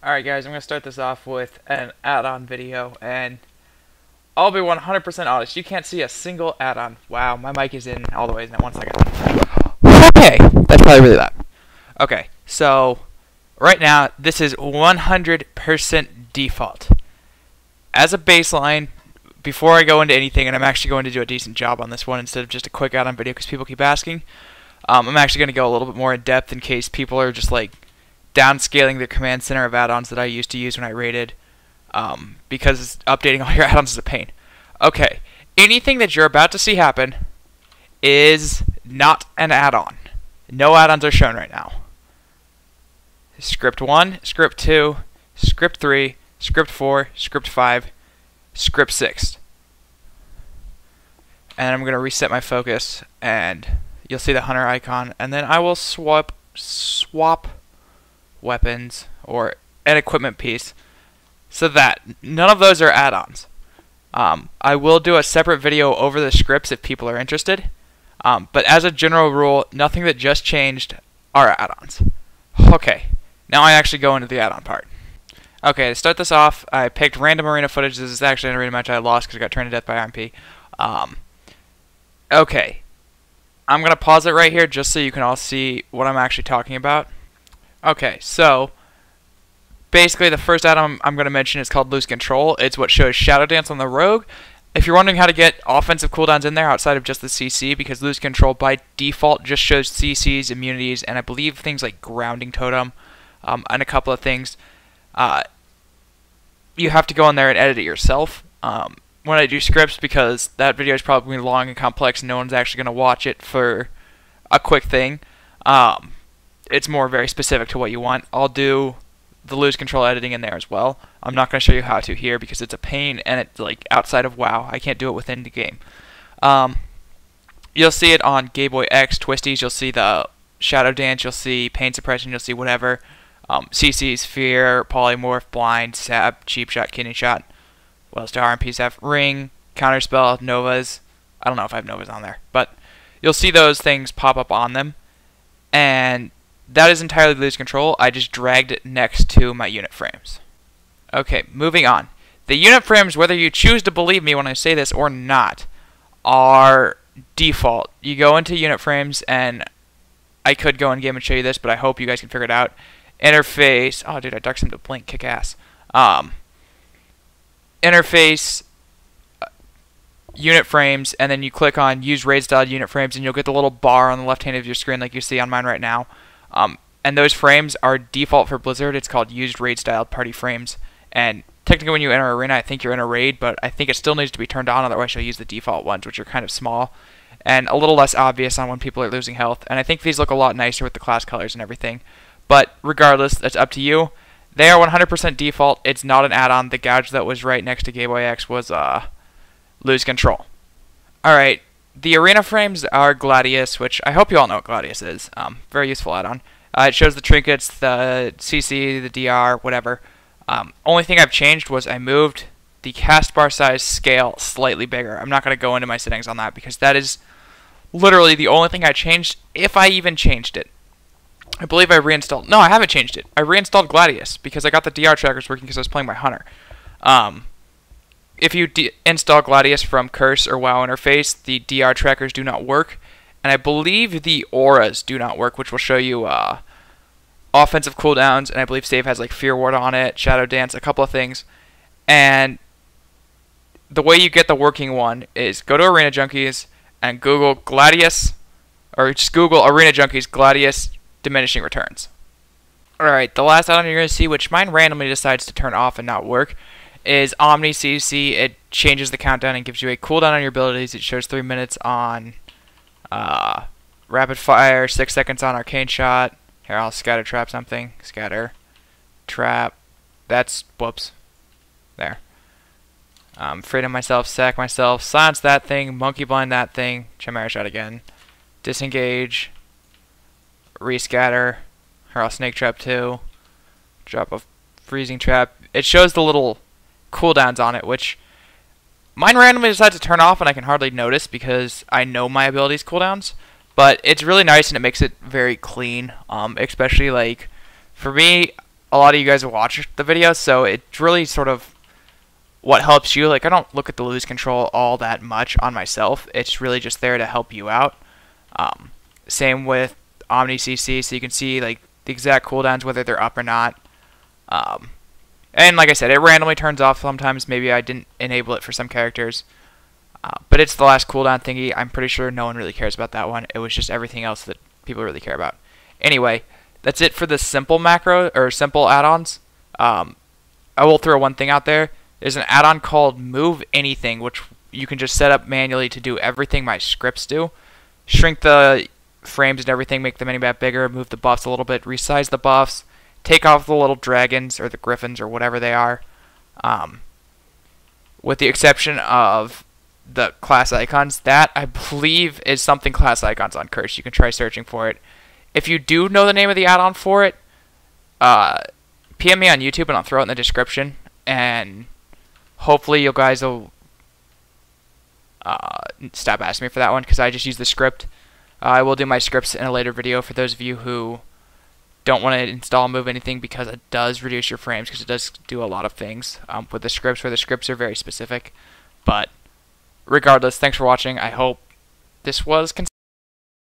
Alright guys, I'm going to start this off with an add-on video, and I'll be 100% honest, you can't see a single add-on. Wow, my mic is in all the way now, 1 second. Okay, that's probably really loud. Okay, so right now, this is 100% default. As a baseline, before I go into anything, and I'm actually going to do a decent job on this one instead of just a quick add-on video because people keep asking, I'm actually going to go a little bit more in depth in case people are just like downscaling the command center of add-ons that I used to use when I raided, because updating all your add-ons is a pain. Okay, anything that you're about to see happen is not an add-on. No add-ons are shown right now. Script 1, Script 2, Script 3, Script 4, Script 5, Script 6. And I'm going to reset my focus, and you'll see the hunter icon, and then I will swap weapons or an equipment piece so that none of those are add-ons. I will do a separate video over the scripts if people are interested, but as a general rule, nothing that just changed are add-ons. Okay, now I actually go into the add-on part. Okay, to start this off, I picked random arena footage. This is actually an arena match I lost because I got turned to death by RMP. Okay, I'm going to pause it right here just so you can all see what I'm actually talking about. Okay, so basically the first add-on I'm going to mention is called Lose Control. It's what shows Shadow Dance on the Rogue. If you're wondering how to get offensive cooldowns in there outside of just the CC, because Lose Control by default just shows CCs, immunities, and I believe things like Grounding Totem, and a couple of things, you have to go in there and edit it yourself when I do scripts, because that video is probably long and complex and no one's actually going to watch it for a quick thing. It's more very specific to what you want. I'll do the Lose Control editing in there as well. I'm not going to show you how to here because it's a pain, and it's like outside of WoW. I can't do it within the game. You'll see it on Game Boy X, Twisties. You'll see the Shadow Dance. You'll see Pain Suppression. You'll see whatever. CCs, Fear, Polymorph, Blind, Sap, Cheap Shot, Kidney Shot. What else do RMPs have? Ring, Counterspell, Novas. I don't know if I have Novas on there, but you'll see those things pop up on them, and that is entirely Lose Control. I just dragged it next to my unit frames. Okay, moving on. The unit frames, whether you choose to believe me when I say this or not, are default. You go into unit frames, and I could go in game and show you this, but I hope you guys can figure it out. Interface. Oh, dude, I ducked him to blink. Kick ass. Interface, unit frames, and then you click on use raid style unit frames, and you'll get the little bar on the left hand of your screen like you see on mine right now. And those frames are default for Blizzard. It's called used raid style party frames, and technically when you enter arena, I think you're in a raid, but I think it still needs to be turned on, otherwise you'll use the default ones, which are kind of small and a little less obvious on when people are losing health. And I think these look a lot nicer with the class colors and everything, but regardless, it's up to you. They are 100% default. It's not an add-on. The gouge that was right next to Game Boy X was Lose Control. Alright, the arena frames are Gladius, which I hope you all know what Gladius is. Very useful add-on. It shows the trinkets, the CC, the DR, whatever. Only thing I've changed was I moved the cast bar size scale slightly bigger. I'm not going to go into my settings on that because that is literally the only thing I changed, if I even changed it. I believe I reinstalled. No, I haven't changed it. I reinstalled Gladius because I got the DR trackers working because I was playing my Hunter. If you install Gladius from Curse or WoW interface, the DR trackers do not work, and I believe the auras do not work, which will show you offensive cooldowns, and I believe Save has like Fear Ward on it, Shadow Dance, a couple of things. And the way you get the working one is go to Arena Junkies and Google Gladius, or just Google Arena Junkies Gladius Diminishing Returns. Alright, the last add-on you're going to see, which mine randomly decides to turn off and not work, is Omni CC. It changes the countdown and gives you a cooldown on your abilities. It shows 3 minutes on Rapid Fire, 6 seconds on Arcane Shot. Here, I'll scatter trap something. Scatter. Trap. That's, whoops. There. Freedom myself, sack myself, silence that thing, monkey blind that thing, Chimera Shot again. Disengage. Rescatter. Here, I'll snake trap too. Drop a freezing trap. It shows the little cooldowns on it, which mine randomly decides to turn off and I can hardly notice because I know my abilities cooldowns. But it's really nice and it makes it very clean. Especially like for me, a lot of you guys watch the video, so it's really sort of what helps you. Like, I don't look at the lose control all that much on myself. It's really just there to help you out. Same with Omni CC, so you can see like the exact cooldowns, whether they're up or not. And like I said, it randomly turns off sometimes. Maybe I didn't enable it for some characters. But it's the last cooldown thingy. I'm pretty sure no one really cares about that one. It was just everything else that people really care about. Anyway, that's it for the simple macro or simple add-ons. I will throw one thing out there. There's an add-on called Move Anything, which you can just set up manually to do everything my scripts do. Shrink the frames and everything, make the minimap bigger, move the buffs a little bit, resize the buffs, take off the little dragons or the griffins or whatever they are. With the exception of the class icons, that I believe is something class icons on Curse. You can try searching for it. If you do know the name of the add-on for it, PM me on YouTube and I'll throw it in the description, and hopefully you guys will stop asking me for that one, because I just use the script. I will do my scripts in a later video for those of you who don't want to install Move Anything, because it does reduce your frames, because it does do a lot of things with the scripts, where the scripts are very specific. But regardless, thanks for watching. I hope this was consistent.